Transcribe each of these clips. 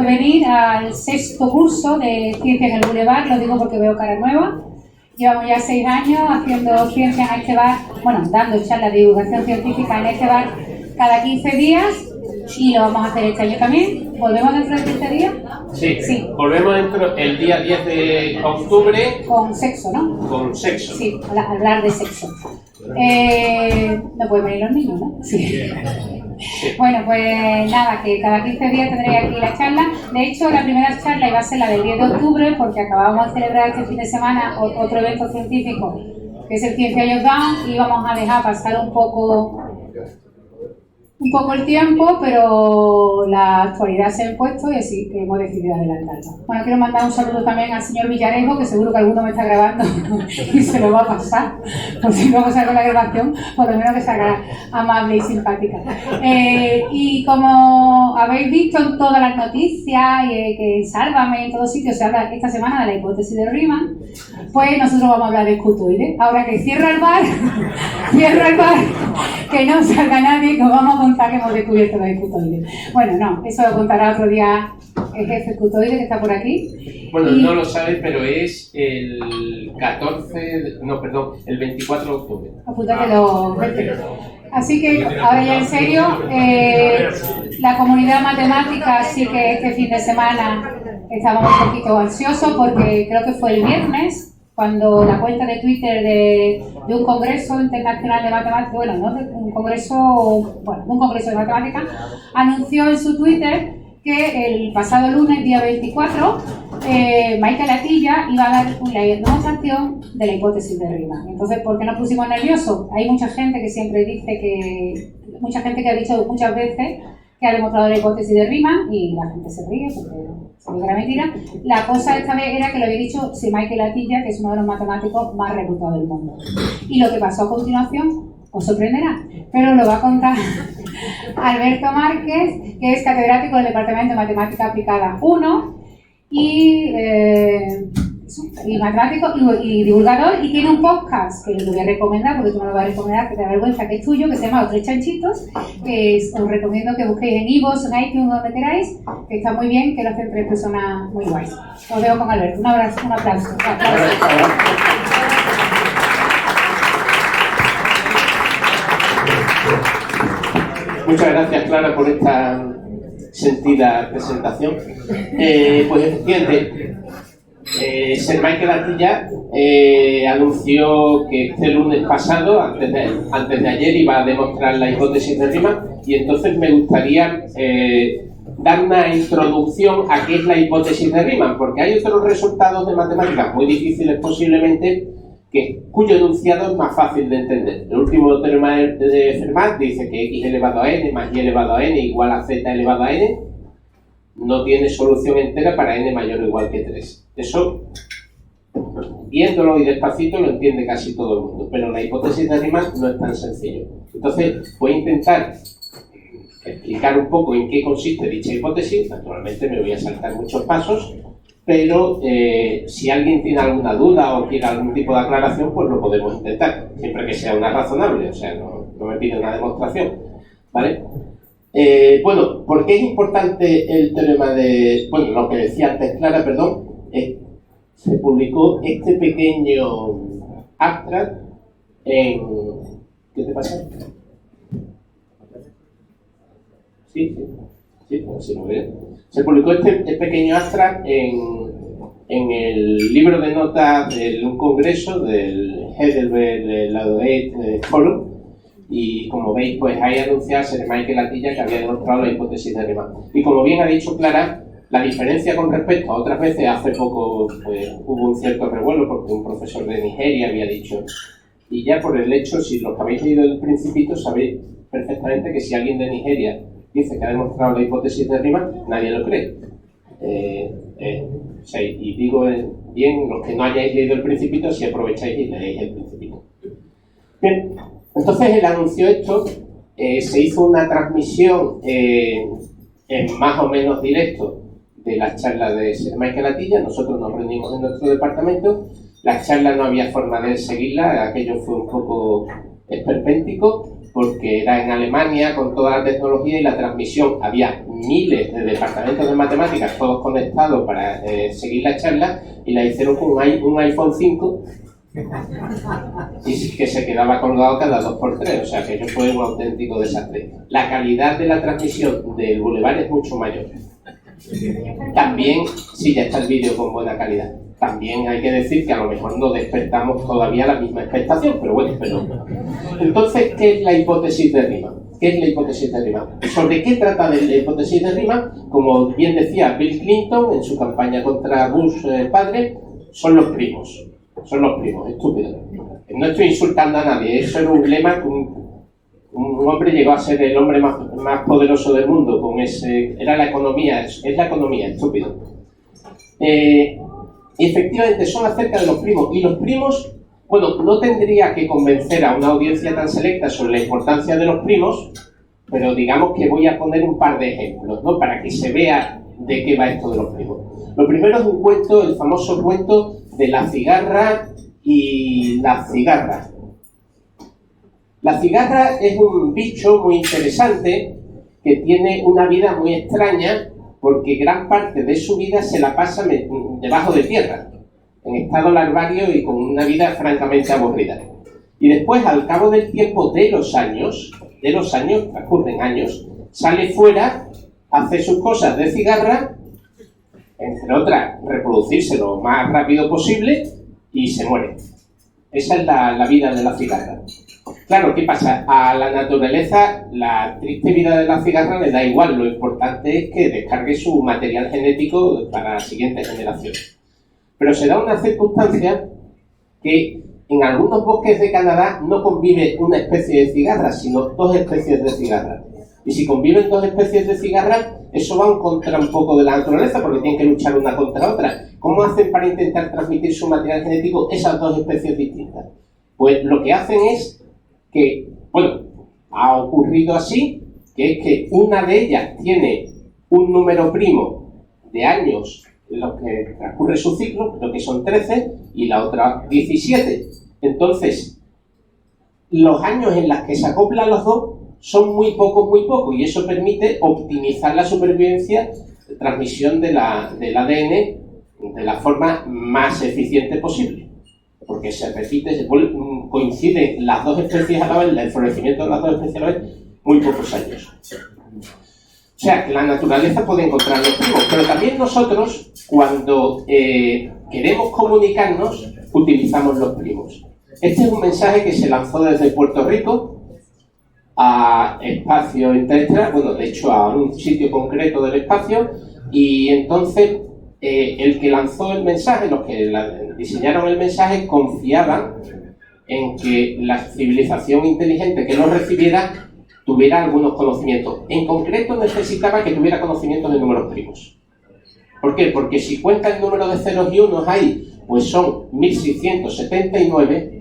venir al 6º curso de Ciencia en el Boulevard, lo digo porque veo cara nueva. Llevamos ya 6 años haciendo ciencia en este bar, bueno, dando charlas de divulgación científica en este bar cada 15 días y lo vamos a hacer este año también. ¿Volvemos dentro de 15 días? Sí, volvemos dentro el día 10 de octubre. Con sexo, ¿no? Con sexo. Sí, hablar de sexo. No pueden venir los niños, ¿no? Sí. Bueno, pues nada, que cada 15 días tendréis aquí la charla. De hecho, la primera charla iba a ser la del 10 de octubre porque acabamos de celebrar este fin de semana otro evento científico que es el Ciencia Youthbound y íbamos a dejar pasar un poco el tiempo, pero la actualidad se ha impuesto y así que hemos decidido adelantarlo. Bueno, quiero mandar un saludo también al señor Villarejo, que seguro que alguno me está grabando y se lo va a pasar, por si no salgo la grabación, por lo menos que salga amable y simpática. Y como habéis visto en todas las noticias, que en Sálvame, en todos sitios se habla esta semana de la hipótesis de Riemann, pues nosotros vamos a hablar de escutoides. Ahora que cierro el bar, que no salga nadie, que os vamos a contar que hemos descubierto los escutoides. Bueno, no, eso lo contará otro día el jefe escutoide que está por aquí. Bueno, no lo sabe, pero es el 24 de octubre. Apúntatelo, vete. Así que, ahora ya en serio, la comunidad matemática sí que este fin de semana estábamos un poquito ansiosos porque creo que fue el viernes cuando la cuenta de Twitter de un congreso internacional de matemáticas, bueno, no de un congreso de matemáticas, anunció en su Twitter que el pasado lunes, día 24, Michael Atiyah iba a dar una demostración de la hipótesis de Riemann. Entonces, ¿por qué nos pusimos nerviosos? Hay mucha gente que siempre dice mucha gente que ha dicho muchas veces que ha demostrado la hipótesis de Riemann y la gente se ríe porque sabe que era mentira. La cosa esta vez era que lo había dicho Michael Atiyah, que es uno de los matemáticos más reputados del mundo. Y lo que pasó a continuación os sorprenderá, pero lo va a contar Alberto Márquez, que es catedrático del Departamento de Matemática Aplicada 1 y matemático y divulgador, y tiene un podcast que lo voy a recomendar porque tú me lo vas a recomendar, que te da vergüenza, que es tuyo, que se llama Los Tres Chanchitos, que os recomiendo que busquéis en iVoox, en iTunes, donde queráis, que está muy bien, que lo hacen 3 personas muy guays. Os dejo con Alberto. Un abrazo, un aplauso. Muchas gracias, Clara, por esta sentida presentación. Pues efectivamente, Sir Michael Atiyah anunció que este lunes pasado, antes de ayer, iba a demostrar la hipótesis de Riemann, y entonces me gustaría dar una introducción a qué es la hipótesis de Riemann, porque hay otros resultados de matemáticas muy difíciles posiblemente, cuyo enunciado es más fácil de entender. El último teorema de Fermat dice que x elevado a n más y elevado a n igual a z elevado a n no tiene solución entera para n mayor o igual que 3. Eso, viéndolo y despacito, lo entiende casi todo el mundo, pero la hipótesis de Riemann no es tan sencillo. Entonces, voy a intentar explicar un poco en qué consiste dicha hipótesis. Naturalmente me voy a saltar muchos pasos, pero si alguien tiene alguna duda o quiere algún tipo de aclaración, pues lo podemos intentar, siempre que sea una razonable, o sea, no me pide una demostración, ¿vale? Bueno, ¿por qué es importante el teorema de... Bueno, lo que decía antes Clara, perdón, se publicó este pequeño abstract en... ¿Qué te pasa? Sí, pues sí, muy bien. Se publicó este pequeño abstract en el libro de notas de un congreso del Heidelberg Laureate Forum, y como veis, pues hay anunciado Sir Michael Atiyah que había demostrado la hipótesis de Riemann. Y como bien ha dicho Clara, la diferencia con respecto a otras veces, hace poco pues, hubo un cierto revuelo porque un profesor de Nigeria había dicho, y ya por el hecho, si los que habéis leído el Principito, sabéis perfectamente que si alguien de Nigeria dice que ha demostrado la hipótesis de Riemann, nadie lo cree. O sea, y digo bien, los que no hayáis leído el Principito, si aprovecháis y leéis el Principito. Bien, entonces él anunció esto, se hizo una transmisión en más o menos directo de las charlas de Sir Michael Atiyah. Nosotros nos reunimos en nuestro departamento, las charlas no había forma de seguirlas, aquello fue un poco esperpéntico, porque era en Alemania con toda la tecnología y la transmisión. Había miles de departamentos de matemáticas, todos conectados para seguir la charla, y la hicieron con un iPhone 5 y que se quedaba colgado cada 2×3, o sea que eso fue un auténtico desastre. La calidad de la transmisión del Boulevard es mucho mayor. También, sí, ya está el vídeo con buena calidad. También hay que decir que a lo mejor no despertamos todavía la misma expectación, pero bueno, Entonces, ¿qué es la hipótesis de Riemann? ¿Qué es la hipótesis de Riemann? ¿Sobre qué trata la hipótesis de Riemann? Como bien decía Bill Clinton en su campaña contra Bush padre, son los primos. Son los primos, estúpidos. No estoy insultando a nadie, eso era un lema que un hombre llegó a ser el hombre más poderoso del mundo, con era la economía, es la economía, estúpido. Efectivamente, son acerca de los primos, y los primos, bueno, no tendría que convencer a una audiencia tan selecta sobre la importancia de los primos, pero digamos que voy a poner un par de ejemplos, ¿no?, para que se vea de qué va esto de los primos. Lo primero es un cuento, el famoso cuento de la cigarra y la cigarra. La cigarra es un bicho muy interesante que tiene una vida muy extraña porque gran parte de su vida se la pasa debajo de tierra, en estado larvario y con una vida francamente aburrida. Y después, al cabo del tiempo de los años, transcurren años, sale fuera, hace sus cosas de cigarra, entre otras, reproducirse lo más rápido posible y se muere. Esa es la vida de la cigarra. Claro, ¿qué pasa? A la naturaleza, la triste vida de la cigarra le da igual, lo importante es que descargue su material genético para la siguiente generación. Pero se da una circunstancia que en algunos bosques de Canadá no convive una especie de cigarra, sino dos especies de cigarra. Y si conviven dos especies de cigarra, eso va en contra un poco de la naturaleza, porque tienen que luchar una contra otra. ¿Cómo hacen para intentar transmitir su material genético esas dos especies distintas? Pues lo que hacen es que, bueno, ha ocurrido así, que es que una de ellas tiene un número primo de años en los que transcurre su ciclo, creo que son 13, y la otra 17. Entonces, los años en los que se acoplan los dos son muy pocos, y eso permite optimizar la supervivencia, transmisión del ADN de la forma más eficiente posible. Porque se repite, coinciden las dos especies a la vez, el florecimiento de las dos especies a la vez, muy pocos años. O sea, que la naturaleza puede encontrar los primos, pero también nosotros, cuando queremos comunicarnos, utilizamos los primos. Este es un mensaje que se lanzó desde Puerto Rico a espacio interestelar, bueno, de hecho a un sitio concreto del espacio, y entonces el que lanzó el mensaje, los que diseñaron el mensaje, confiaban en que la civilización inteligente que lo recibiera tuviera algunos conocimientos. En concreto necesitaba que tuviera conocimientos de números primos. ¿Por qué? Porque si cuenta el número de ceros y unos ahí, pues son 1679,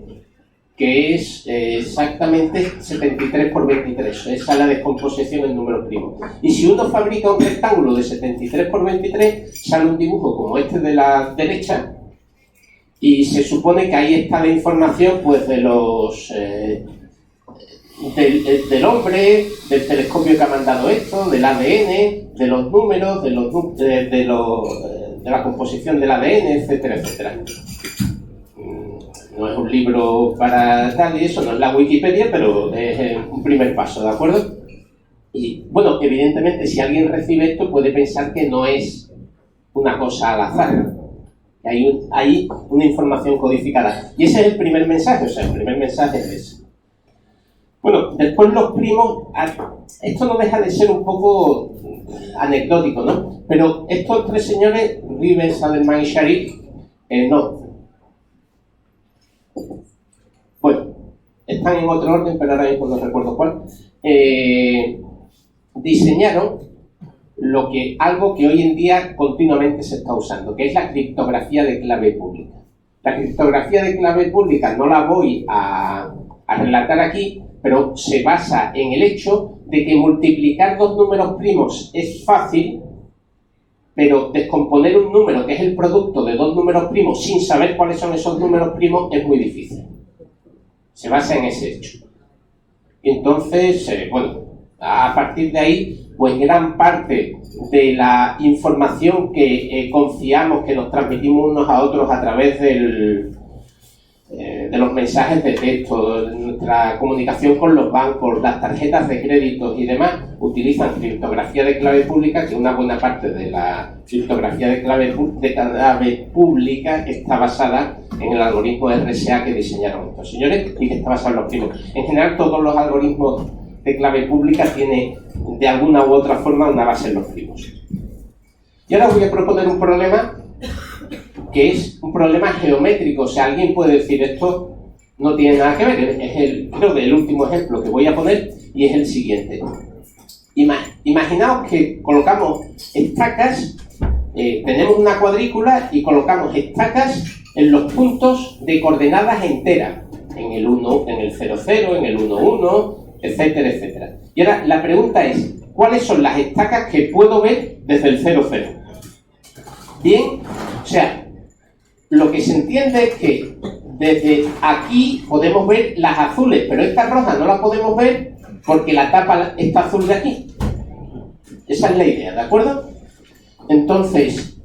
que es exactamente 73 por 23. Esa es la descomposición en números primos. Y si uno fabrica un rectángulo de 73 por 23, sale un dibujo como este de la derecha, y se supone que ahí está la información pues de los del hombre, del telescopio que ha mandado esto, del ADN, de los números, de la composición del ADN, etcétera, etcétera. No es un libro para tal y eso, no es la Wikipedia, pero es un primer paso, ¿de acuerdo? Y bueno, evidentemente si alguien recibe esto puede pensar que no es una cosa al azar. Hay una información codificada. Y ese es el primer mensaje, o sea, el primer mensaje es ese. Bueno, después los primos, esto no deja de ser un poco anecdótico, ¿no? Pero estos tres señores, Riemann, Sadelman y Sharif, no. Bueno, están en otro orden, pero ahora mismo no recuerdo cuál. Diseñaron algo que hoy en día continuamente se está usando, que es la criptografía de clave pública. La criptografía de clave pública no la voy a relatar aquí, pero se basa en el hecho de que multiplicar dos números primos es fácil, pero descomponer un número que es el producto de dos números primos sin saber cuáles son esos números primos es muy difícil. Se basa en ese hecho. Y entonces, bueno, a partir de ahí, pues gran parte de la información que confiamos, que nos transmitimos unos a otros a través de los mensajes de texto, de nuestra comunicación con los bancos, las tarjetas de créditos y demás, utilizan criptografía de clave pública, que una buena parte de la criptografía de clave pública está basada en el algoritmo RSA que diseñaron estos señores y que está basado en los primos. En general, todos los algoritmos de clave pública tienen de alguna u otra forma una base en los primos. Y ahora os voy a proponer un problema que es un problema geométrico. O sea, alguien puede decir esto no tiene nada que ver. Creo que el último ejemplo que voy a poner y es el siguiente. Imaginaos que colocamos estacas, tenemos una cuadrícula y colocamos estacas en los puntos de coordenadas enteras, en el 1, en el 0, 0, en el 1, 1, etcétera, etcétera. Y ahora la pregunta es, ¿cuáles son las estacas que puedo ver desde el 0, 0? Bien, o sea, lo que se entiende es que desde aquí podemos ver las azules, pero esta roja no la podemos ver porque la tapa esta azul de aquí. Esa es la idea, ¿de acuerdo? Entonces,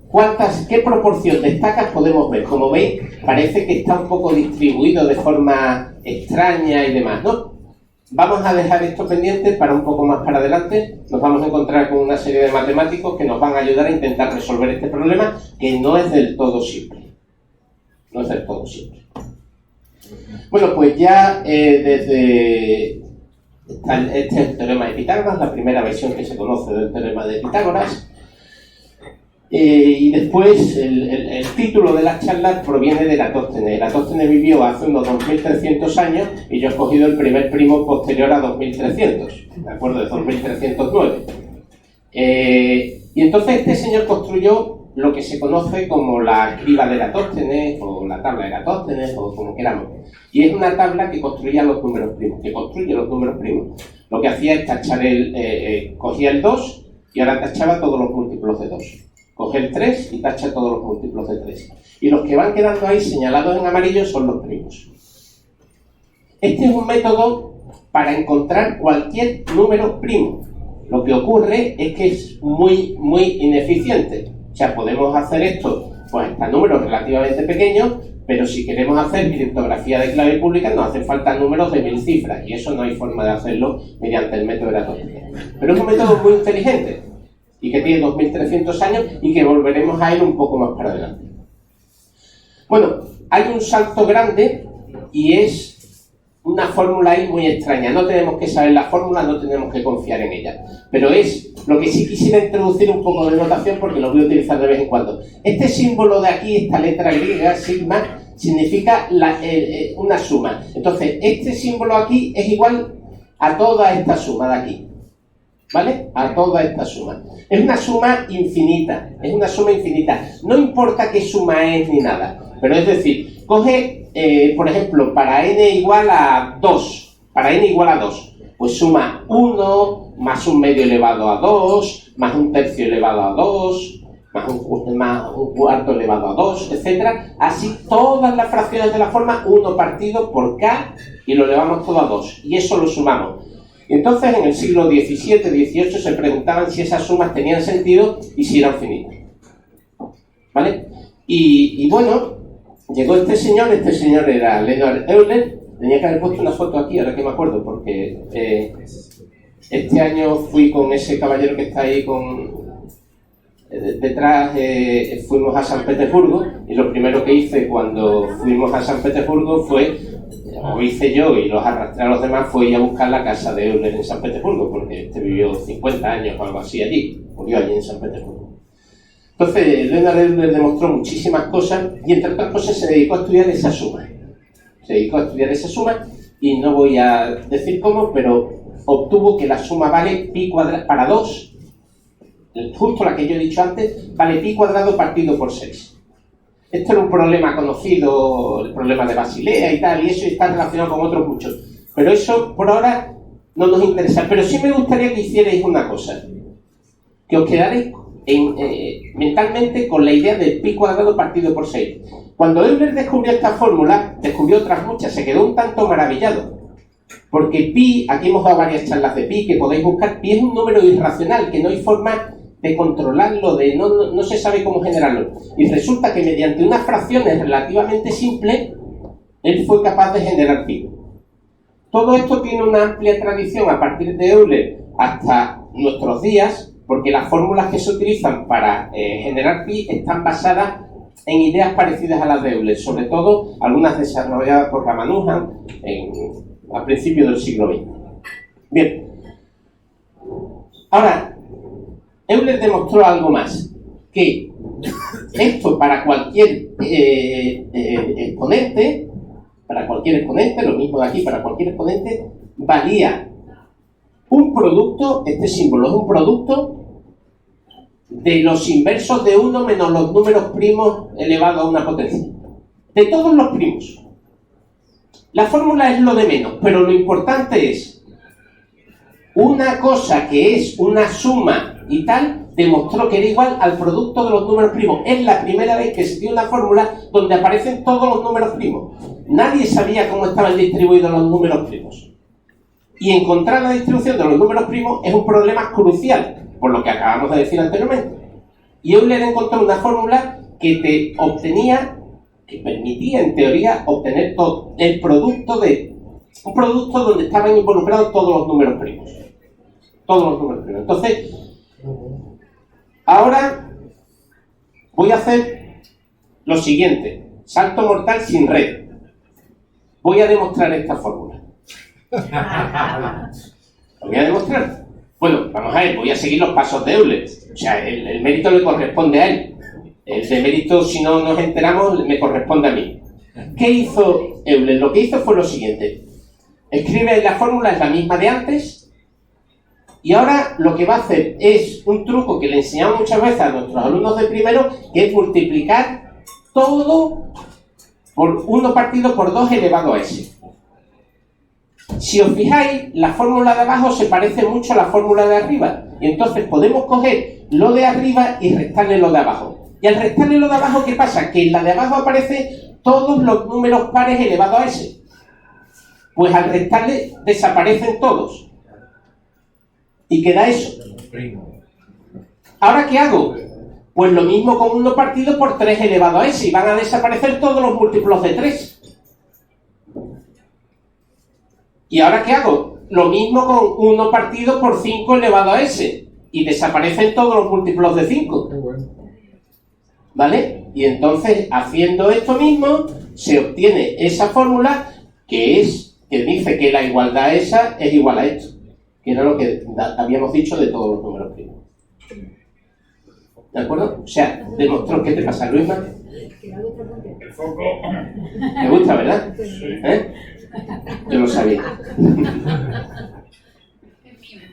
¿qué proporción de estacas podemos ver? Como veis, parece que está un poco distribuido de forma extraña y demás, ¿no? Vamos a dejar esto pendiente para un poco más para adelante. Nos vamos a encontrar con una serie de matemáticos que nos van a ayudar a intentar resolver este problema, que no es del todo simple. No es del todo simple. Bueno, pues ya este es el teorema de Pitágoras, la primera versión que se conoce del teorema de Pitágoras. Y después el título de la charla proviene de Eratóstenes. Eratóstenes vivió hace unos 2300 años y yo he escogido el primer primo posterior a 2300, ¿de acuerdo? Es 2309. Y entonces este señor construyó lo que se conoce como la criba de Eratóstenes o la tabla de Eratóstenes o como queramos. Y es una tabla que construye los números primos, Lo que hacía es tachar cogía el 2 y ahora tachaba todos los múltiplos de 2. Coge el 3 y tacha todos los múltiplos de 3. Y los que van quedando ahí señalados en amarillo son los primos. Este es un método para encontrar cualquier número primo. Lo que ocurre es que es muy, muy ineficiente. O sea, podemos hacer esto pues hasta números relativamente pequeños, pero si queremos hacer criptografía de clave pública nos hacen falta números de 1000 cifras y eso no hay forma de hacerlo mediante el método Eratóstenes. Pero es un método muy inteligente y que tiene 2300 años y que volveremos a ir un poco más para adelante. Bueno, hay un salto grande y es una fórmula ahí muy extraña. No tenemos que saber la fórmula, no tenemos que confiar en ella. Pero es lo que sí quisiera introducir un poco de notación porque lo voy a utilizar de vez en cuando. Este símbolo de aquí, esta letra griega, sigma, significa una suma. Entonces, este símbolo aquí es igual a toda esta suma de aquí. ¿Vale? A toda esta suma. Es una suma infinita. Es una suma infinita. No importa qué suma es ni nada. Pero es decir, coge, por ejemplo, para n igual a 2. Para n igual a 2. Pues suma 1 más un medio elevado a 2, más un tercio elevado a 2, más un cuarto elevado a 2, etc. Así todas las fracciones de la forma 1 partido por k y lo elevamos todo a 2. Y eso lo sumamos. Y entonces en el siglo XVII-XVIII se preguntaban si esas sumas tenían sentido y si eran finitas. ¿Vale? Y bueno, llegó este señor era Leonhard Euler. Tenía que haber puesto una foto aquí, ahora que me acuerdo, porque este año fui con ese caballero que está ahí detrás, fuimos a San Petersburgo, y lo primero que hice cuando fuimos a San Petersburgo fue, o hice yo y los arrastré a los demás, fue ir a buscar la casa de Euler en San Petersburgo, porque este vivió 50 años o algo así allí, murió allí en San Petersburgo. Entonces, Leonhard Euler demostró muchísimas cosas, y entre otras cosas se dedicó a estudiar esa suma. Y no voy a decir cómo, pero obtuvo que la suma vale pi cuadrado para 2, justo la que yo he dicho antes, vale pi cuadrado partido por 6. Esto era un problema conocido, el problema de Basilea y tal, y eso está relacionado con otros muchos. Pero eso, por ahora, no nos interesa. Pero sí me gustaría que hicierais una cosa, que os quedarais mentalmente con la idea de pi cuadrado partido por 6. Cuando Euler descubrió esta fórmula, descubrió otras muchas, se quedó un tanto maravillado. Porque pi, aquí hemos dado varias charlas de pi que podéis buscar, pi es un número irracional, que no hay forma de controlarlo, no se sabe cómo generarlo. Y resulta que mediante unas fracciones relativamente simples, él fue capaz de generar pi. Todo esto tiene una amplia tradición a partir de Euler hasta nuestros días, porque las fórmulas que se utilizan para generar pi están basadas en ideas parecidas a las de Euler, sobre todo algunas desarrolladas por Ramanujan a principios del siglo XX. Bien. Ahora, Euler demostró algo más, que esto para cualquier exponente, lo mismo de aquí, para cualquier exponente, valía un producto, este símbolo es un producto de los inversos de 1 menos los números primos elevados a una potencia. De todos los primos. La fórmula es lo de menos, pero lo importante es una cosa que es una suma y tal, demostró que era igual al producto de los números primos. Es la primera vez que se tiene una fórmula donde aparecen todos los números primos. Nadie sabía cómo estaban distribuidos los números primos. Y encontrar la distribución de los números primos es un problema crucial, por lo que acabamos de decir anteriormente. Y Euler encontró una fórmula que permitía, en teoría, obtener todo el producto de un producto donde estaban involucrados todos los números primos. Todos los números primos. Entonces, ahora voy a hacer lo siguiente. Salto mortal sin red. Voy a demostrar esta fórmula. Lo voy a demostrar. Bueno, vamos a ver, voy a seguir los pasos de Euler. O sea, el mérito le corresponde a él. El de mérito, si no nos enteramos, me corresponde a mí. ¿Qué hizo Euler? Lo que hizo fue lo siguiente. Escribe la fórmula, es la misma de antes. Y ahora lo que va a hacer es un truco que le enseñamos muchas veces a nuestros alumnos de primero, que es multiplicar todo por 1 partido por 2 elevado a s. Si os fijáis, la fórmula de abajo se parece mucho a la fórmula de arriba. Y entonces podemos coger lo de arriba y restarle lo de abajo. Y al restarle lo de abajo, ¿qué pasa? Que en la de abajo aparecen todos los números pares elevados a s. Pues al restarle desaparecen todos. Y queda eso. ¿Ahora qué hago? Pues lo mismo con 1 partido por 3 elevado a s. Y van a desaparecer todos los múltiplos de 3. ¿Y ahora qué hago? Lo mismo con 1 partido por 5 elevado a s. Y desaparecen todos los múltiplos de 5. ¿Vale? Y entonces, haciendo esto mismo, se obtiene esa fórmula que dice que la igualdad esa es igual a esto. Que era lo que habíamos dicho de todos los números primos. ¿De acuerdo? O sea, demostró. ¿Qué te pasa, Luisma? El foco. ¿Te gusta, verdad? ¿Eh? Yo lo sabía.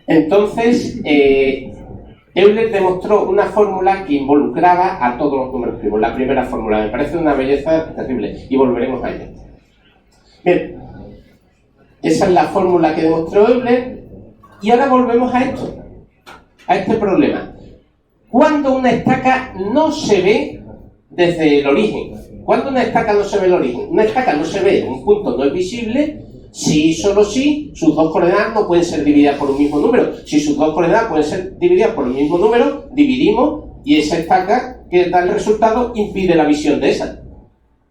Entonces, Euler demostró una fórmula que involucraba a todos los números primos. La primera fórmula me parece una belleza terrible y volveremos a ella. Bien, esa es la fórmula que demostró Euler y ahora volvemos a esto, a este problema. ¿Cuándo una estaca no se ve desde el origen? ¿Cuándo una estaca no se ve el origen? Una estaca no se ve, un punto no es visible si y solo si sus dos coordenadas no pueden ser divididas por un mismo número. Si sus dos coordenadas pueden ser divididas por el mismo número, dividimos y esa estaca que da el resultado impide la visión de esa.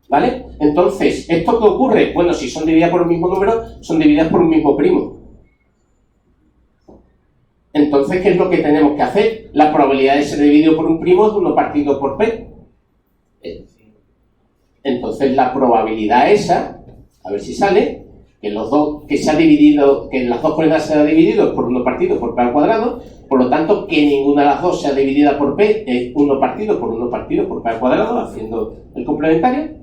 ¿Vale? Entonces, ¿esto qué ocurre? Bueno, si son divididas por un mismo número, son divididas por un mismo primo. Entonces, ¿qué es lo que tenemos que hacer? La probabilidad de ser dividido por un primo es 1 partido por p. Entonces, la probabilidad esa, a ver si sale, que las dos coordenadas se han dividido por 1 partido por p al cuadrado, por lo tanto, que ninguna de las dos sea dividida por p es 1 partido por p al cuadrado, haciendo el complementario.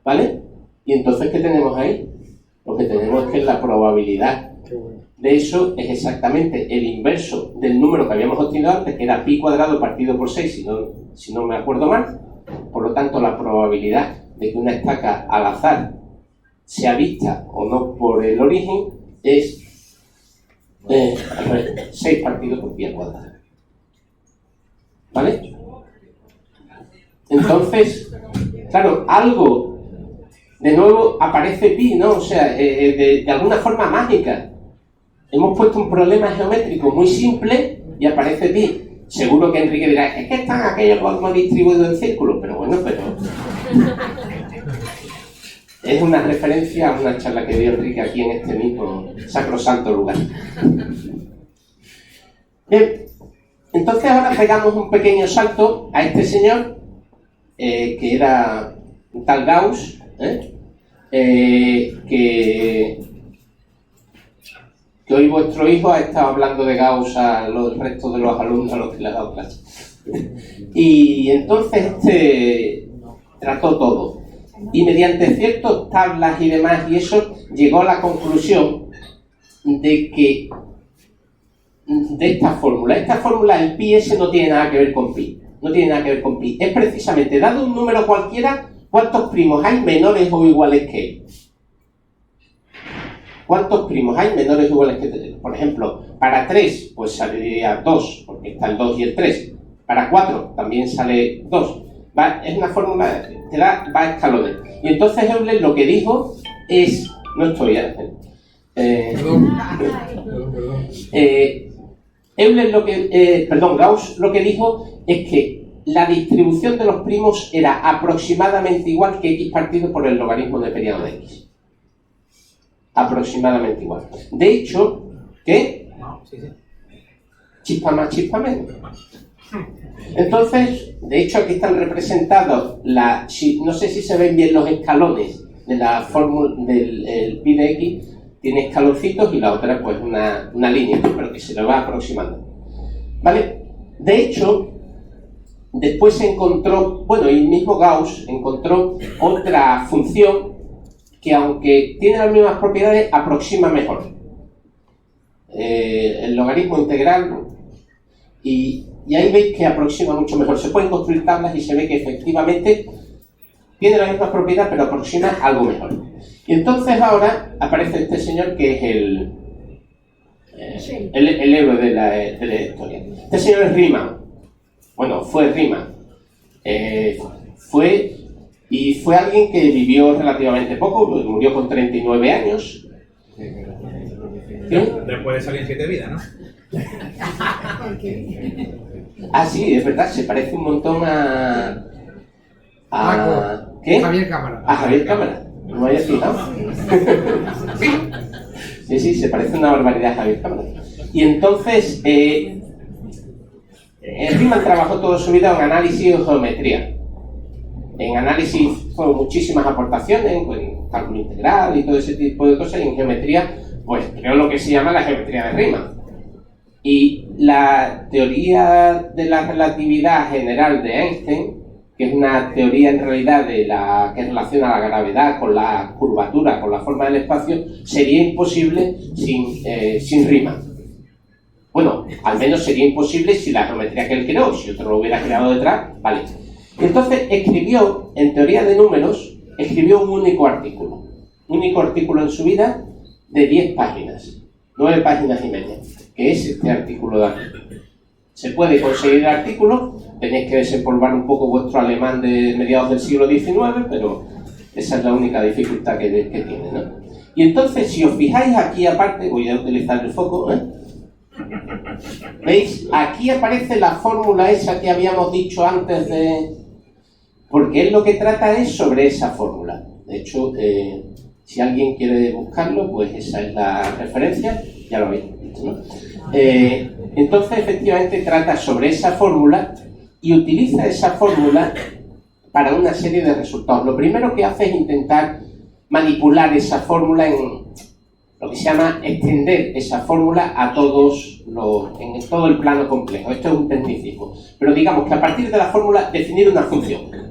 ¿Vale? Y entonces, ¿qué tenemos ahí? Lo que tenemos es que la probabilidad de eso es exactamente el inverso del número que habíamos obtenido antes, que era pi cuadrado partido por 6, si no me acuerdo mal. Por lo tanto, la probabilidad de que una estaca al azar sea vista o no por el origen es 6 partido por pi al cuadrado. ¿Vale? Entonces, claro, algo de nuevo aparece pi, ¿no? O sea, de alguna forma mágica. Hemos puesto un problema geométrico muy simple y aparece pi. Seguro que Enrique dirá, es que están aquellos como distribuidos en círculos, pero bueno, es una referencia a una charla que dio Enrique aquí en este mismo sacrosanto lugar. Bien, entonces ahora pegamos un pequeño salto a este señor, que era un tal Gauss, que hoy vuestro hijo ha estado hablando de Gauss a los restos de los alumnos a los que le ha dado clase. Y entonces trató todo. Y mediante ciertas tablas y demás, y eso, llegó a la conclusión de que de esta fórmula, el pi ese no tiene nada que ver con pi. No tiene nada que ver con pi. Es precisamente, dado un número cualquiera, ¿cuántos primos hay menores o iguales que él? ¿Cuántos primos hay menores o iguales que él? Por ejemplo, para 3, pues saldría 2, porque está el 2 y el 3. Para 4 también sale 2. Es una fórmula que va a escalones. Y entonces Euler lo que dijo es... No estoy... Gauss lo que dijo es que la distribución de los primos era aproximadamente igual que x partido por el logaritmo de periodo de x. Aproximadamente igual. De hecho, ¿qué? Chispa más, chispa menos. Entonces, de hecho aquí están representados, no sé si se ven bien los escalones de la fórmula del pi de x, tiene escaloncitos y la otra pues una línea, pero que se lo va aproximando. ¿Vale? De hecho, después se encontró, bueno, el mismo Gauss encontró otra función que aunque tiene las mismas propiedades, aproxima mejor. El logaritmo integral, y ahí veis que aproxima mucho mejor. Se pueden construir tablas y se ve que efectivamente tiene la misma propiedad, pero aproxima algo mejor. Y entonces ahora aparece este señor que es el héroe de la historia. Este señor es Riemann. Bueno, fue Riemann. Fue alguien que vivió relativamente poco, murió con 39 años. Después de salir en 7 vidas, ¿no? Ah, sí, es verdad, se parece un montón a ¿qué? Javier Cámara. A Javier Cámara. ¿No me habías fijado? Sí, se parece una barbaridad a Javier Cámara. Y entonces, Riemann trabajó toda su vida en análisis y geometría. En análisis fueron muchísimas aportaciones, en cálculo integral y todo ese tipo de cosas, y en geometría, pues creo lo que se llama la geometría de Riemann. Y la teoría de la relatividad general de Einstein, que es una teoría en realidad que relaciona la gravedad con la curvatura, con la forma del espacio, sería imposible sin Riemann. Bueno, al menos sería imposible si la geometría que él creó, si otro lo hubiera creado detrás, vale. Entonces escribió, en teoría de números, un único artículo en su vida de 10 páginas, 9 páginas y media, que es este artículo de aquí. Se puede conseguir el artículo, tenéis que desempolvar un poco vuestro alemán de mediados del siglo XIX, pero esa es la única dificultad que tiene, ¿no? Y entonces, si os fijáis aquí aparte, voy a utilizar el foco, ¿veis? Aquí aparece la fórmula esa que habíamos dicho antes porque él lo que trata es sobre esa fórmula. De hecho, si alguien quiere buscarlo, pues esa es la referencia, ya lo habéis visto, ¿no? Entonces, efectivamente, trata sobre esa fórmula y utiliza esa fórmula para una serie de resultados. Lo primero que hace es intentar manipular esa fórmula en lo que se llama extender esa fórmula a en todo el plano complejo. Esto es un tecnicismo. Pero digamos que a partir de la fórmula definir una función.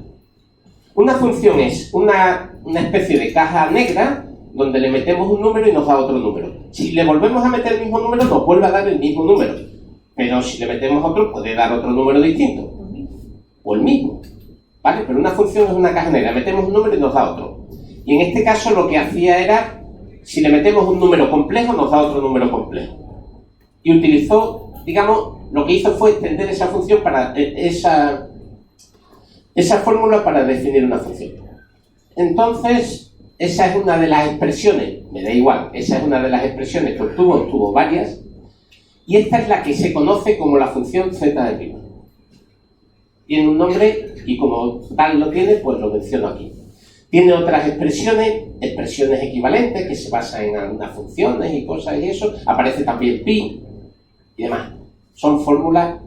Una función es una especie de caja negra donde le metemos un número y nos da otro número. Si le volvemos a meter el mismo número, nos vuelve a dar el mismo número. Pero si le metemos otro, puede dar otro número distinto. O el mismo. ¿Vale? Pero una función es una caja negra. Metemos un número y nos da otro. Y en este caso lo que hacía era, si le metemos un número complejo, nos da otro número complejo. Y utilizó, digamos, lo que hizo fue extender esa función para esa fórmula para definir una función. Entonces, esa es una de las expresiones, me da igual, esa es una de las expresiones que obtuvo varias, y esta es la que se conoce como la función z de prima. Tiene un nombre y como tal lo tiene, pues lo menciono aquí. Tiene otras expresiones equivalentes que se basan en algunas funciones y cosas y eso. Aparece también pi y demás. Son fórmulas,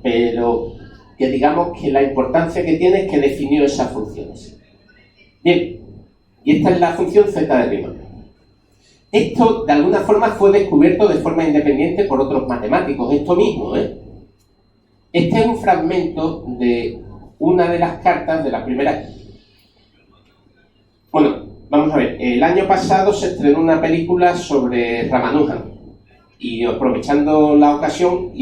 pero que digamos que la importancia que tiene es que definió esas funciones. Bien, y esta es la función z de prima. Esto, de alguna forma, fue descubierto de forma independiente por otros matemáticos. Esto mismo, Este es un fragmento de una de las cartas de la primera... Bueno, vamos a ver. El año pasado se estrenó una película sobre Ramanujan. Y aprovechando la ocasión,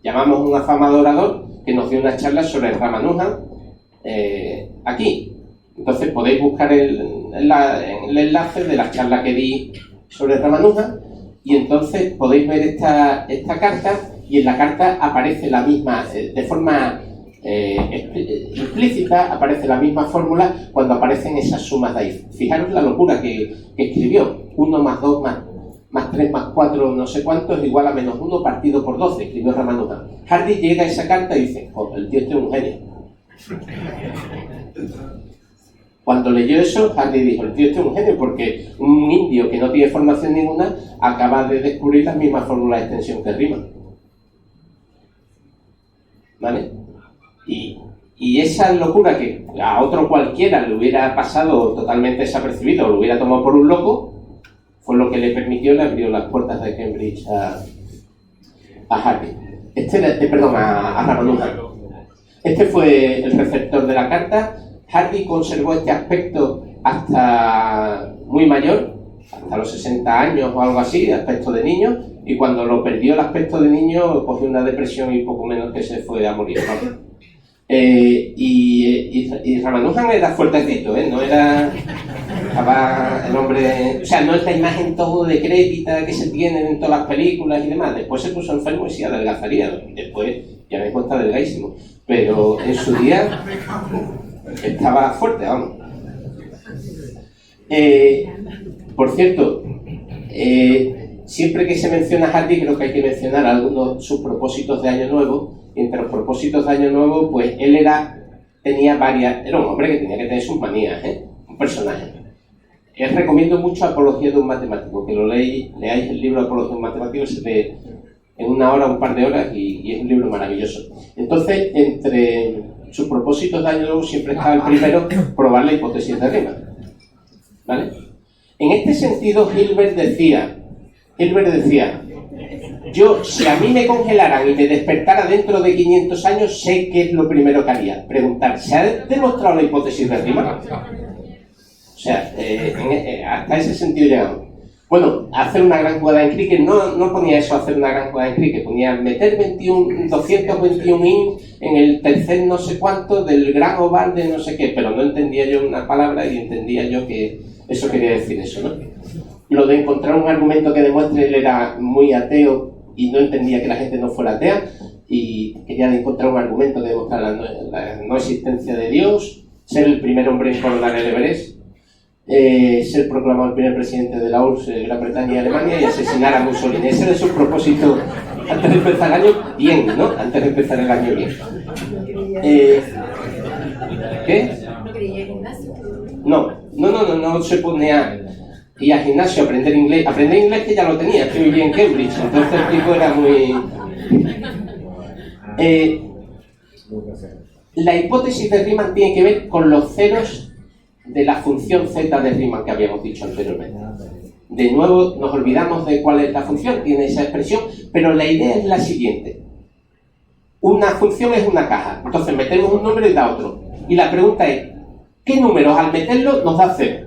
llamamos un afamado orador que nos dio una charla sobre Ramanujan aquí. Entonces podéis buscar el enlace de la charla que di sobre Ramanujan y entonces podéis ver esta carta y en la carta aparece la misma, de forma implícita, aparece la misma fórmula cuando aparecen esas sumas de ahí. Fijaros la locura que escribió. 1 más 2 más 3 más 4 no sé cuánto es igual a menos 1 partido por 12, escribió Ramanujan. Hardy llega a esa carta y dice, joder, el tío este es un genio. Cuando leyó eso, Hardy dijo, el tío este es un genio porque un indio que no tiene formación ninguna acaba de descubrir las mismas fórmulas de extensión que Riemann. ¿Vale? Y esa locura que a otro cualquiera le hubiera pasado totalmente desapercibido o lo hubiera tomado por un loco, fue lo que le permitió, le abrió las puertas de Cambridge a Hardy. A Ramanujan. Este fue el receptor de la carta. Hardy conservó este aspecto hasta muy mayor, hasta los 60 años o algo así, aspecto de niño, y cuando lo perdió el aspecto de niño, cogió una depresión y poco menos que se fue a morir, ¿no? Y Ramanujan era fuertecito, no era... Estaba el hombre... O sea, no es la imagen todo decrépita que se tiene en todas las películas y demás. Después se puso enfermo y sí adelgazaría. Después ya me cuenta delgadísimo. Pero en su día estaba fuerte, vamos. Por cierto, siempre que se menciona a Hardy creo que hay que mencionar algunos de sus propósitos de Año Nuevo. Y entre los propósitos de Año Nuevo, pues él era un hombre que tenía que tener sus manías, un personaje. Recomiendo mucho Apología de un matemático, que lo leáis el libro Apología de un matemático, se lee en 1 hora, un par de horas y es un libro maravilloso. Entonces, entre sus propósitos de Año Nuevo siempre estaba el primero, probar la hipótesis de Riemann. ¿Vale? En este sentido, Hilbert decía, yo, si a mí me congelaran y me despertara dentro de 500 años, sé qué es lo primero que haría. Preguntar, ¿se ha demostrado la hipótesis de Riemann? O sea, hasta ese sentido llegamos. Bueno, hacer una gran jugada en cricket, no ponía eso, hacer una gran jugada en cricket, ponía meter 221 in en el tercer no sé cuánto del gran oval de no sé qué, pero no entendía yo una palabra y entendía yo que eso quería decir eso, ¿no? Lo de encontrar un argumento que demuestre, él era muy ateo y no entendía que la gente no fuera atea y quería encontrar un argumento que demostrara la no existencia de Dios, ser el primer hombre en coronar el Everest, ser proclamado el primer presidente de la URSS, Gran Bretaña y Alemania y asesinar a Mussolini. Ese era su propósito antes de empezar el año bien, ¿no? Antes de empezar el año bien. ¿Qué? ¿No quería ir al gimnasio? No se pone a ir al gimnasio a aprender inglés. Aprender inglés que ya lo tenía, que vivía en Cambridge, entonces el tipo era muy... La hipótesis de Riemann tiene que ver con los ceros de la función z de Riemann que habíamos dicho anteriormente. De nuevo nos olvidamos de cuál es la función, tiene esa expresión, pero la idea es la siguiente. Una función es una caja, entonces metemos un número y da otro. Y la pregunta es, ¿qué números al meterlo nos da 0?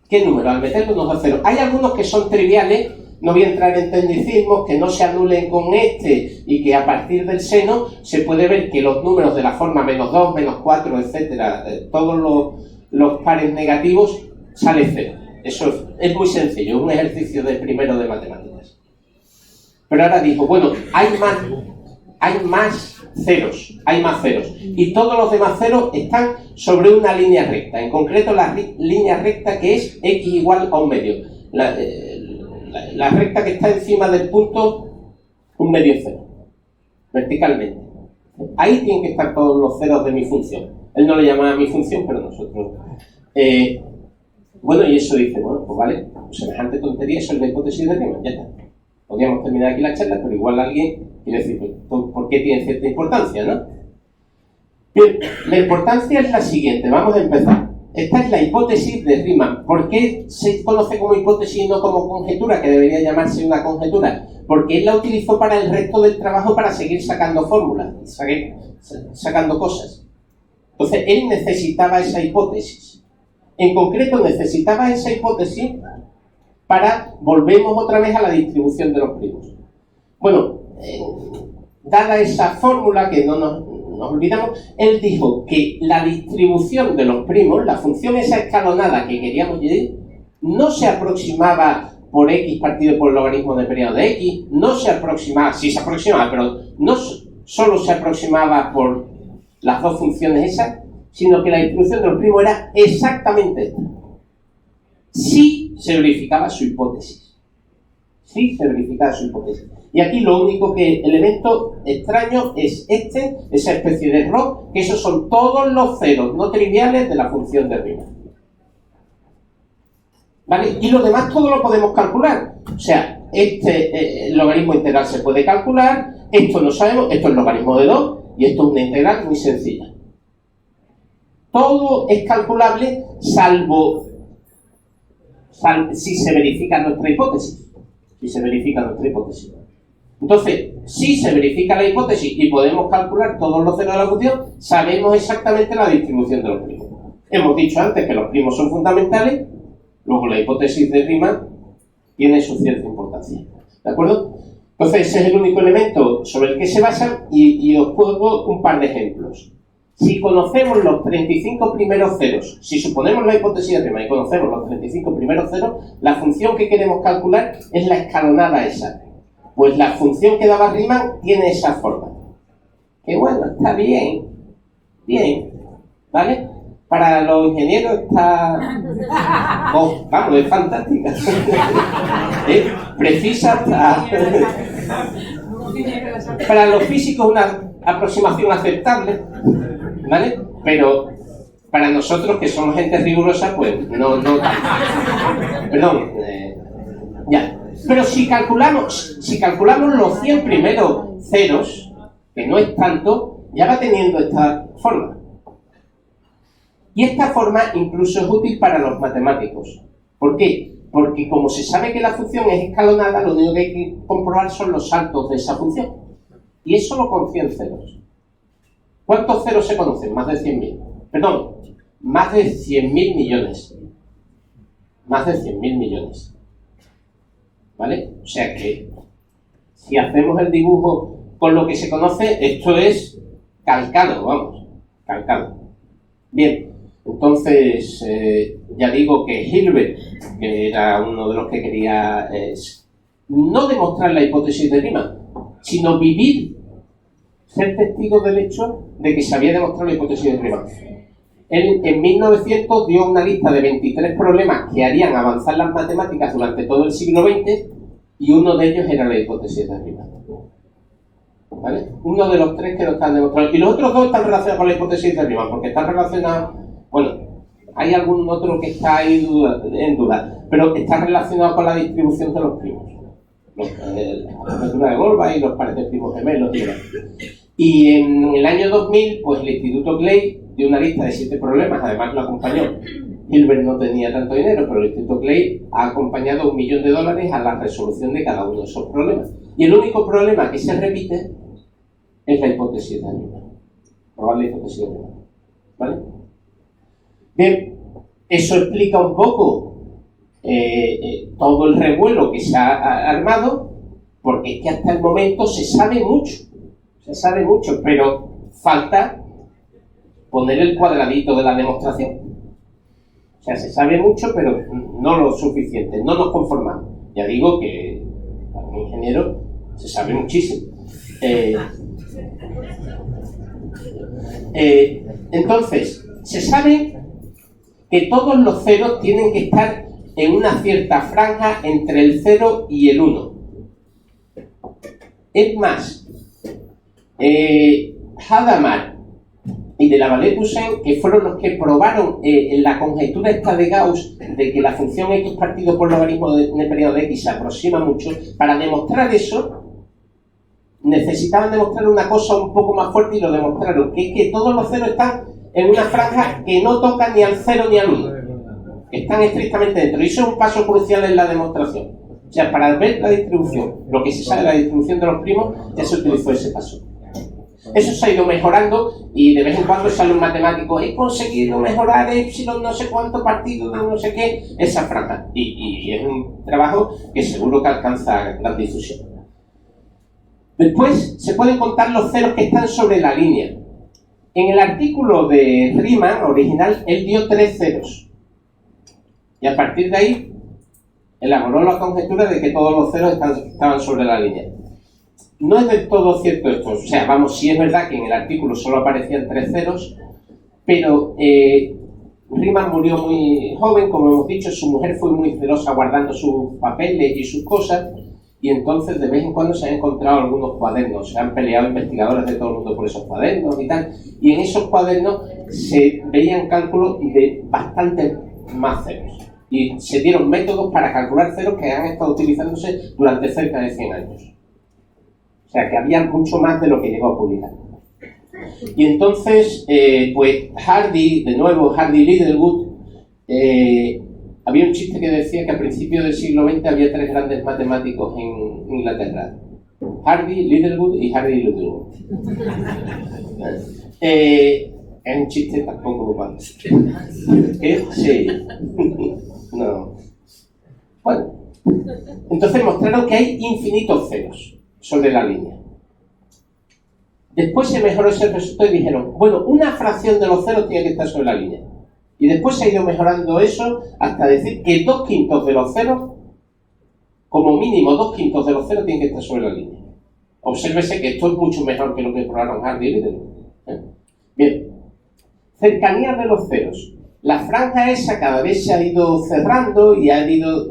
¿Qué números al meterlo nos da 0? Hay algunos que son triviales, no voy a entrar en tecnicismos, que no se anulen con este y que a partir del seno se puede ver que los números de la forma -2, -4, etcétera, todos los pares negativos sale 0. Eso es muy sencillo, es un ejercicio de primero de matemáticas. Pero ahora dijo, bueno, hay más ceros, hay más ceros. Y todos los demás ceros están sobre una línea recta. En concreto, la línea recta que es x igual a un medio. La recta que está encima del punto, un medio cero, verticalmente. Ahí tienen que estar todos los ceros de mi función. Él no le llama mi función, pero nosotros... bueno, y eso dice, bueno, pues vale, semejante tontería, eso es la hipótesis de Riemann, ya está. Podríamos terminar aquí la charla, pero igual alguien quiere decir, ¿por qué tiene cierta importancia, no? Bien, la importancia es la siguiente, vamos a empezar. Esta es la hipótesis de Riemann. ¿Por qué se conoce como hipótesis y no como conjetura, que debería llamarse una conjetura? Porque él la utilizó para el resto del trabajo para seguir sacando fórmulas, sacando cosas. Entonces, él necesitaba esa hipótesis. En concreto, necesitaba esa hipótesis para, volvemos otra vez a la distribución de los primos. Bueno, dada esa fórmula que no nos olvidamos, él dijo que la distribución de los primos, la función esa escalonada que queríamos medir, no se aproximaba por x partido por el logaritmo del periodo de x, no se aproximaba, sí se aproximaba, pero no solo se aproximaba por las dos funciones esas, sino que la distribución de los primos era exactamente esta. Sí se verificaba su hipótesis. Sí se verificaba su hipótesis. Y aquí lo único elemento extraño es esa especie de error, que esos son todos los ceros no triviales de la función de Riemann. ¿Vale? Y lo demás todo lo podemos calcular. O sea, el logaritmo integral se puede calcular, esto no sabemos, esto es el logaritmo de 2, y esto es una integral muy sencilla. Todo es calculable, salvo si se verifica nuestra hipótesis. Si se verifica nuestra hipótesis. Entonces, si se verifica la hipótesis y podemos calcular todos los ceros de la función, sabemos exactamente la distribución de los primos. Hemos dicho antes que los primos son fundamentales, luego la hipótesis de Riemann tiene su cierta importancia. ¿De acuerdo? Entonces, ese es el único elemento sobre el que se basan y os pongo un par de ejemplos. Si conocemos los 35 primeros ceros, si suponemos la hipótesis de Riemann y conocemos los 35 primeros ceros, la función que queremos calcular es la escalonada esa. Pues la función que daba Riemann tiene esa forma. Que bueno, está bien. Bien. ¿Vale? Para los ingenieros está... Oh, vamos, es fantástica. Precisa hasta... Para los físicos una aproximación aceptable, ¿vale? Pero para nosotros, que somos gente rigurosa, pues no tanto. Perdón, ya. Pero si calculamos los 100 primeros ceros, que no es tanto, ya va teniendo esta forma. Y esta forma incluso es útil para los matemáticos. ¿Por qué? Porque como se sabe que la función es escalonada, lo único que hay que comprobar son los saltos de esa función. Y es solo con 100 ceros. ¿Cuántos ceros se conocen? Más de 100.000. Perdón, más de 100.000 millones. Más de 100.000 millones. ¿Vale? O sea que, si hacemos el dibujo con lo que se conoce, esto es calcado, vamos, calcado. Bien, entonces, ya digo que Hilbert, que era uno de los que quería no demostrar la hipótesis de Riemann, sino vivir, ser testigo del hecho de que se había demostrado la hipótesis de Riemann. Él en 1900 dio una lista de 23 problemas que harían avanzar las matemáticas durante todo el siglo XX y uno de ellos era la hipótesis de Riemann. ¿Vale? Uno de los tres que no están demostrados. Y los otros dos están relacionados con la hipótesis de Riemann, porque están relacionados... Bueno, hay algún otro que está ahí en duda, pero está relacionado con la distribución de los primos. La geometría de Goldbach y los pares de primos gemelos y demás. Y en el año 2000, pues el Instituto Clay dio una lista de 7 problemas, además lo acompañó. Hilbert no tenía tanto dinero, pero el Instituto Clay ha acompañado $1 millón a la resolución de cada uno de esos problemas. Y el único problema que se repite es la hipótesis de Riemann. Probar la hipótesis de Riemann. ¿Vale? Bien, eso explica un poco todo el revuelo que se ha armado, porque es que hasta el momento se sabe mucho, pero falta poner el cuadradito de la demostración. O sea, se sabe mucho, pero no lo suficiente, no nos conformamos. Ya digo que para un ingeniero se sabe muchísimo. Entonces, se sabe que todos los ceros tienen que estar en una cierta franja entre el 0 y el 1. Es más, Hadamard y de la Vallée-Poussin, que fueron los que probaron en la conjetura esta de Gauss de que la función x partido por logaritmo en el periodo de x se aproxima mucho, para demostrar eso necesitaban demostrar una cosa un poco más fuerte y lo demostraron, que es que todos los ceros están en una franja que no toca ni al 0 ni al 1, están estrictamente dentro, y eso es un paso crucial en la demostración. O sea, para ver la distribución, lo que se sabe de la distribución de los primos, ya se utilizó ese paso. Eso se ha ido mejorando y de vez en cuando sale un matemático, he conseguido mejorar epsilon no sé cuánto partido de no sé qué, esa franja. Y es un trabajo que seguro que alcanza gran difusión. Después se pueden contar los ceros que están sobre la línea. En el artículo de Riemann original, él dio 3 ceros. Y a partir de ahí, elaboró la conjetura de que todos los ceros estaban sobre la línea. No es del todo cierto esto, o sea, vamos, sí es verdad que en el artículo solo aparecían 3 ceros, pero Riemann murió muy joven, como hemos dicho, su mujer fue muy celosa guardando sus papeles y sus cosas, y entonces de vez en cuando se han encontrado algunos cuadernos, se han peleado investigadores de todo el mundo por esos cuadernos y tal, y en esos cuadernos se veían cálculos de bastante más ceros. Y se dieron métodos para calcular ceros que han estado utilizándose durante cerca de 100 años. O sea, que había mucho más de lo que llegó a publicar. Y entonces, pues Hardy, de nuevo, Hardy y Littlewood, había un chiste que decía que a principios del siglo XX había 3 grandes matemáticos en Inglaterra. Hardy, Littlewood y Hardy Littlewood. Es un chiste tampoco malo. Sí. No. Bueno. Entonces mostraron que hay infinitos ceros sobre la línea. Después se mejoró ese resultado y dijeron, bueno, una fracción de los ceros tiene que estar sobre la línea. Y después se ha ido mejorando eso hasta decir que 2/5 de los ceros, como mínimo 2/5 de los ceros tienen que estar sobre la línea. Obsérvese que esto es mucho mejor que lo que probaron Hardy y Littlewood. Bien. Cercanía de los ceros. La franja esa cada vez se ha ido cerrando y ha ido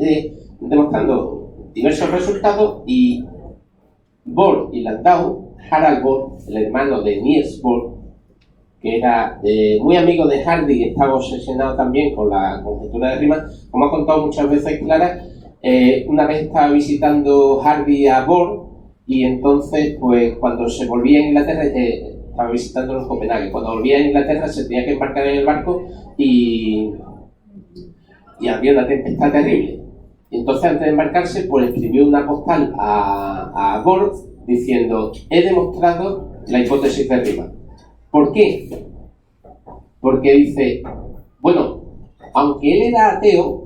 demostrando diversos resultados, y Bohr y Landau, Harald Bohr, el hermano de Niels Bohr, que era muy amigo de Hardy y estaba obsesionado también con la conjetura de Riemann, como ha contado muchas veces Clara, una vez estaba visitando Hardy a Bohr, y entonces pues cuando se volvía a Inglaterra, estaba visitándolo en Copenhague, cuando volvía a Inglaterra se tenía que embarcar en el barco y había una tempestad terrible. Y entonces antes de embarcarse pues escribió una postal a Bohr diciendo, he demostrado la hipótesis de Riemann. ¿Por qué? Porque dice, bueno, aunque él era ateo,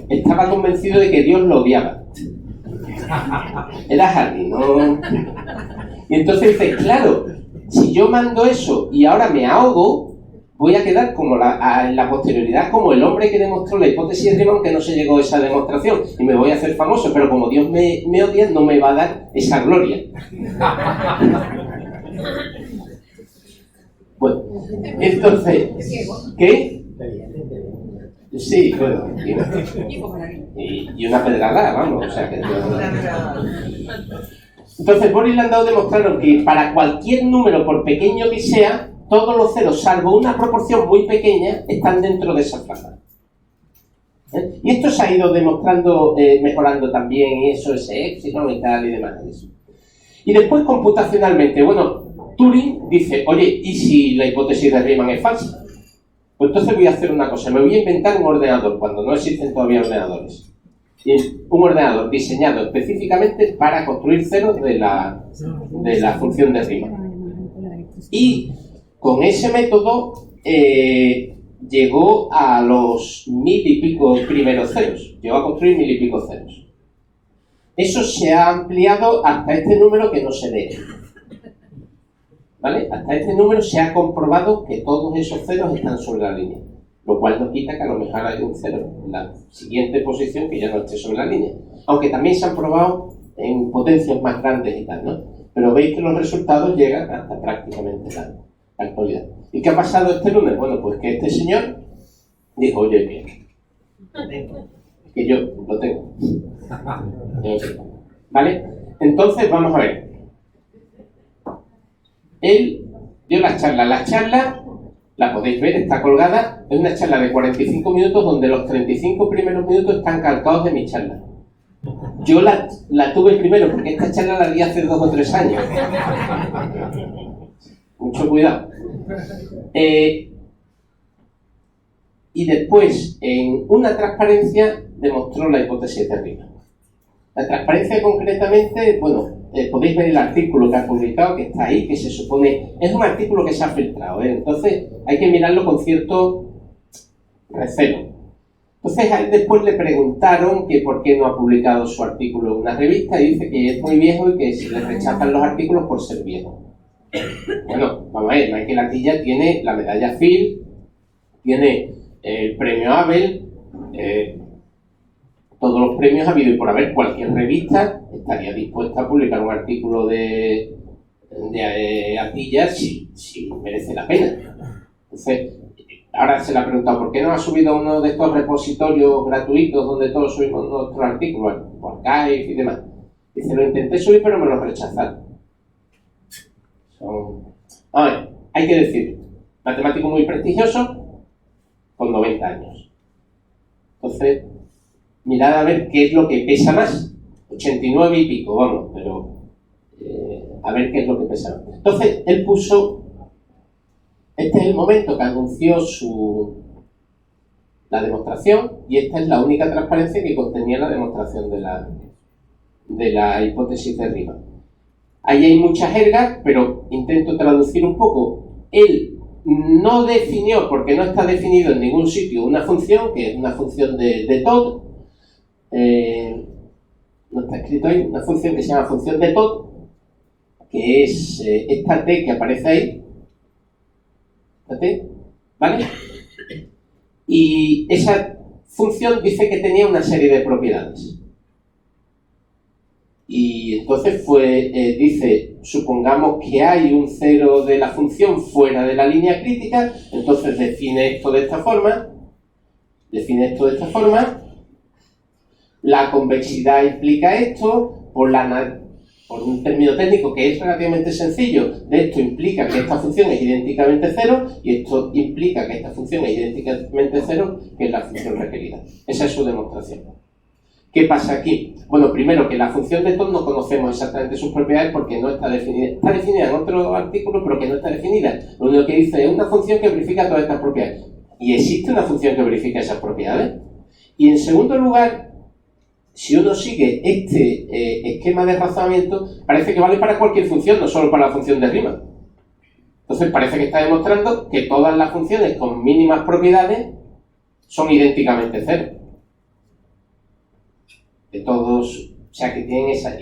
estaba convencido de que Dios lo odiaba. Era Hardy, ¿no? Y entonces dice, claro, si yo mando eso y ahora me ahogo, voy a quedar como en la posterioridad como el hombre que demostró la hipótesis de Riemann, que no se llegó a esa demostración, y me voy a hacer famoso, pero como Dios me odia, no me va a dar esa gloria. Bueno, entonces, ¿qué? Sí, bueno, y una pedrada, vamos, o sea que... Entonces, Bohr y Landau demostraron que para cualquier número, por pequeño que sea, todos los ceros, salvo una proporción muy pequeña, están dentro de esa franja. Y esto se ha ido demostrando, mejorando también, y eso es epsilon y tal y demás. Eso. Y después, computacionalmente, bueno, Turing dice, oye, ¿y si la hipótesis de Riemann es falsa? Pues entonces voy a hacer una cosa, me voy a inventar un ordenador, cuando no existen todavía ordenadores. Y un ordenador diseñado específicamente para construir ceros de la función de Riemann. Y con ese método llegó a los 1000 y pico primeros ceros, llegó a construir 1000 y pico ceros. Eso se ha ampliado hasta este número que no se lee. ¿Vale? Hasta este número se ha comprobado que todos esos ceros están sobre la línea, lo cual no quita que a lo mejor hay un cero en la siguiente posición que ya no esté sobre la línea, aunque también se han probado en potencias más grandes y tal, ¿no? pero veis que los resultados llegan hasta prácticamente la actualidad. ¿Y qué ha pasado este lunes? Bueno, pues que este señor dijo, oye, que yo lo tengo. ¿Vale? Entonces, vamos a ver. Él dio la charla. La charla, la podéis ver, está colgada. Es una charla de 45 minutos donde los 35 primeros minutos están calcados de mi charla. Yo la tuve primero porque esta charla la di hace 2 o 3 años. Mucho cuidado. Y después, en una transparencia, demostró la hipótesis de Riemann. La transparencia concretamente, bueno, podéis ver el artículo que ha publicado, que está ahí, que se supone... Es un artículo que se ha filtrado, entonces hay que mirarlo con cierto recelo. Entonces a él después le preguntaron que por qué no ha publicado su artículo en una revista y dice que es muy viejo y que se le rechazan los artículos por ser viejo. Bueno, vamos a ver, Michael Atiyah tiene la medalla Fields, tiene el premio Abel, todos los premios ha habido y por haber. Cualquier revista estaría dispuesta a publicar un artículo de Atiyah si merece la pena. Entonces, ahora se le ha preguntado ¿por qué no ha subido uno de estos repositorios gratuitos donde todos subimos nuestros artículos, por Archive y demás? Dice, lo intenté subir pero me lo rechazaron. A ver, hay que decir, matemático muy prestigioso con 90 años. Entonces, mirad a ver qué es lo que pesa más. 89 y pico, vamos, pero a ver qué es lo que pesa más. Entonces, él puso, este es el momento que anunció la demostración y esta es la única transparencia que contenía la demostración de la hipótesis de Riemann. Ahí hay muchas jergas, pero intento traducir un poco. Él no definió, porque no está definido en ningún sitio, una función, que es una función de Todd. No está escrito ahí, una función que se llama función de Todd, que es esta t que aparece ahí. Esta t, ¿vale? Y esa función dice que tenía una serie de propiedades. Y entonces dice, supongamos que hay un cero de la función fuera de la línea crítica, entonces define esto de esta forma, la convexidad implica esto, por un término técnico que es relativamente sencillo, de esto implica que esta función es idénticamente cero, y esto implica que esta función es idénticamente cero, que es la función requerida. Esa es su demostración. ¿Qué pasa aquí? Bueno, primero que la función de Todd no conocemos exactamente sus propiedades porque no está definida. Está definida en otro artículo, pero que no está definida. Lo único que dice es una función que verifica todas estas propiedades. ¿Y existe una función que verifica esas propiedades? Y en segundo lugar, si uno sigue este esquema de razonamiento, parece que vale para cualquier función, no solo para la función de Riemann. Entonces parece que está demostrando que todas las funciones con mínimas propiedades son idénticamente cero. De todos, o sea que tienen esa,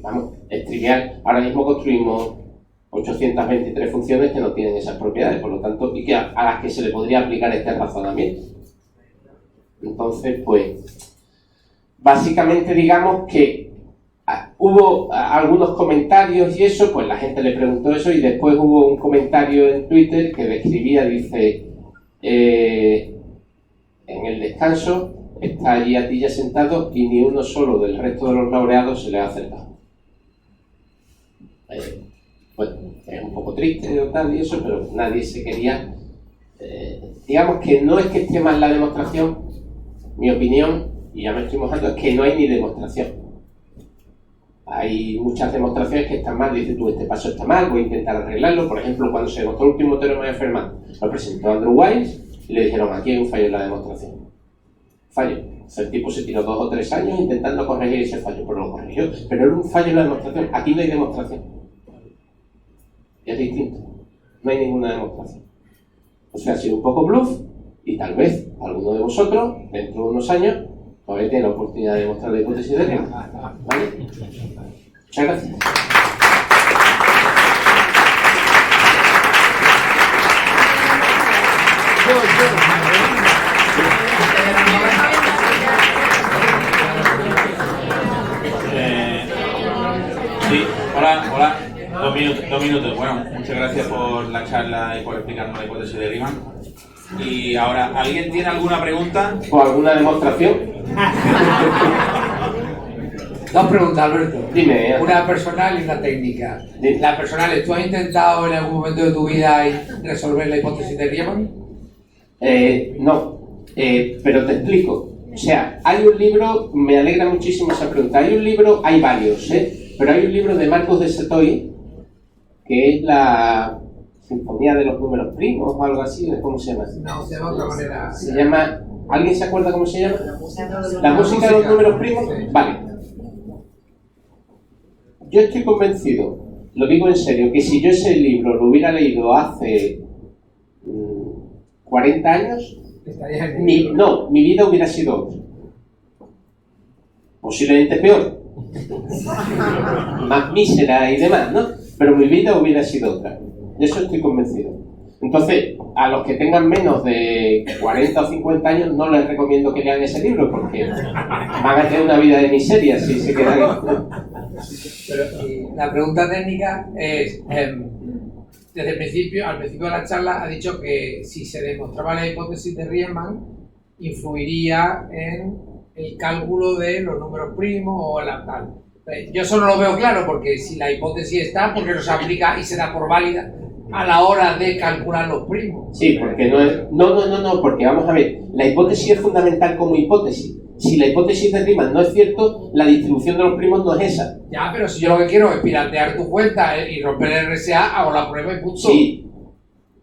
vamos, es trivial. Ahora mismo construimos 823 funciones que no tienen esas propiedades, por lo tanto, y que a las que se le podría aplicar este razonamiento. Entonces, pues, básicamente digamos que hubo algunos comentarios y eso, pues la gente le preguntó eso y después hubo un comentario en Twitter que describía, dice, en el descanso está allí Atiyah sentado y ni uno solo del resto de los laureados se le ha acercado. Bueno, es un poco triste o tal y eso, pero nadie se quería... digamos que no es que esté mal la demostración, mi opinión, y ya me estoy mojando, es que no hay ni demostración. Hay muchas demostraciones que están mal, dices tú, este paso está mal, voy a intentar arreglarlo. Por ejemplo, cuando se demostró el último teorema de Fermat, lo presentó Andrew Wiles y le dijeron, aquí hay un fallo en la demostración. Fallo. O sea, el tipo se tiró 2 o 3 años intentando corregir ese fallo, pero lo corrigió. Pero era un fallo en la demostración. Aquí no hay demostración. Y es distinto. No hay ninguna demostración. O sea, ha sido un poco bluff y tal vez alguno de vosotros, dentro de unos años, todavía tiene la oportunidad de demostrar la hipótesis de Riemann. ¿Vale? Muchas gracias. Sí, hola. 2 minutos. Bueno, muchas gracias por la charla y por explicarnos la hipótesis de Riemann. Y ahora, ¿alguien tiene alguna pregunta? ¿O alguna demostración? Dos preguntas, Alberto. Dime. Una personal y una técnica. Dime. La personal, ¿tú has intentado en algún momento de tu vida resolver la hipótesis de Riemann? No, pero te explico. O sea, hay un libro, me alegra muchísimo esa pregunta. Hay un libro, hay varios, pero hay un libro de Marcos de Setoy, que es la Sinfonía de los Números Primos o algo así, ¿cómo se llama? No, se llama de otra manera. Se llama, ¿alguien se acuerda cómo se llama? La música de los números primos. Vale. Yo estoy convencido, lo digo en serio, que si yo ese libro lo hubiera leído hace 40 años, mi vida hubiera sido otra. Posiblemente peor. Más mísera y demás, ¿no? Pero mi vida hubiera sido otra. De eso estoy convencido. Entonces, a los que tengan menos de 40 o 50 años no les recomiendo que lean ese libro porque van a tener una vida de miseria si se quedan ahí. Pero la pregunta técnica es, desde el principio, al principio de la charla, ha dicho que si se demostraba la hipótesis de Riemann, influiría en el cálculo de los números primos o la tal. Yo eso no lo veo claro, porque si la hipótesis está, porque no se aplica y se da por válida a la hora de calcular los primos. Sí, porque no es... No, porque vamos a ver, la hipótesis es fundamental como hipótesis. Si la hipótesis de Riemann no es cierto, la distribución de los primos no es esa. Ya, pero si yo lo que quiero es piratear tu cuenta y romper el RSA, hago la prueba y punto. Sí,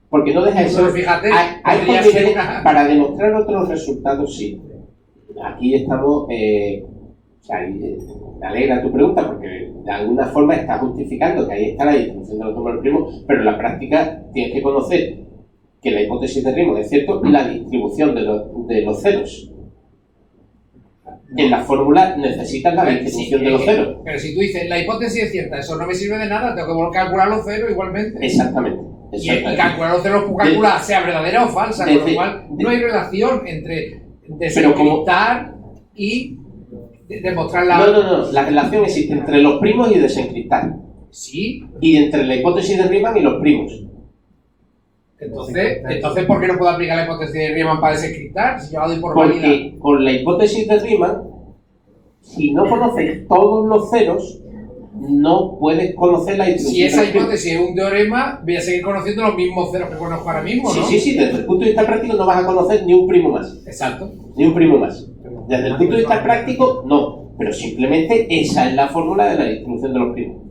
porque no deja de ser... Pero fíjate, hay podría porque ser una... para demostrar otros resultados, sí. Aquí estamos... o sea, me alegra tu pregunta porque de alguna forma está justificando que ahí está la distribución de los números primos, pero en la práctica tienes que conocer que la hipótesis de Riemann es cierto y la distribución de los ceros. En la fórmula necesitas la distribución de los ceros. Pero si tú dices, la hipótesis es cierta, eso no me sirve de nada, tengo que calcular los ceros igualmente. Exactamente. Y calcular los ceros, calcular sea verdadera o falsa, con lo cual no hay relación entre desencriptar y demostrar la... No, la relación existe entre los primos y desencriptar. Sí. Y entre la hipótesis de Riemann y los primos. Entonces, ¿por qué no puedo aplicar la hipótesis de Riemann para desencriptar? Si yo la doy por válida. Porque con la hipótesis de Riemann, si no conoces todos los ceros, no puedes conocer la distribución. Si esa hipótesis es un teorema, voy a seguir conociendo los mismos ceros que conozco ahora mismo, ¿no? Sí, desde el punto de vista práctico no vas a conocer ni un primo más. Exacto. Ni un primo más. Desde el punto de vista práctico, no. Pero simplemente esa es la fórmula de la distribución de los primos.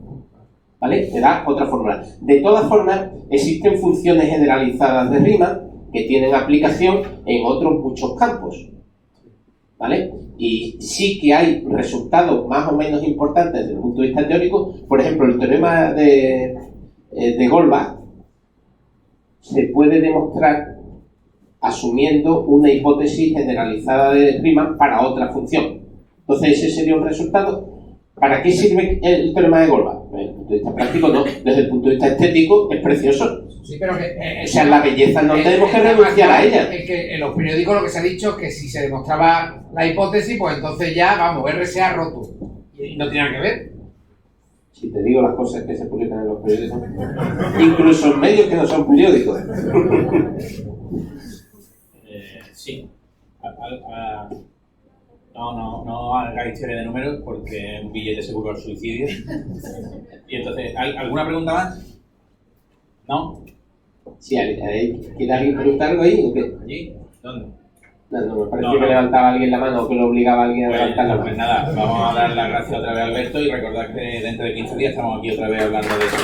¿Vale? Te da otra fórmula. De todas formas, existen funciones generalizadas de Riemann que tienen aplicación en otros muchos campos. ¿Vale? Y sí que hay resultados más o menos importantes desde el punto de vista teórico. Por ejemplo, el teorema de Goldbach se puede demostrar asumiendo una hipótesis generalizada de Riemann para otra función. Entonces, ese sería un resultado. ¿Para qué sirve el teorema de Goldbach? Desde el punto de vista práctico no, desde el punto de vista estético es precioso. Sí, pero o sea, la belleza no tenemos que renunciar a ella. Es que en los periódicos lo que se ha dicho es que si se demostraba la hipótesis, pues entonces ya, vamos, RSA roto. Y no tiene nada que ver. Si te digo las cosas que se publican en los periódicos, incluso en medios que no son periódicos. Sí. No haga historia de números porque un billete seguro al suicidio. Y entonces, ¿alguna pregunta más? ¿No? Sí, ¿quiere alguien preguntar algo ahí o qué? ¿Allí? ¿Dónde? No, me pareció que levantaba alguien la mano o que lo obligaba a alguien a levantar la mano. Pues nada, vamos a dar las gracias otra vez a Alberto y recordad que dentro de 15 días estamos aquí otra vez hablando de eso.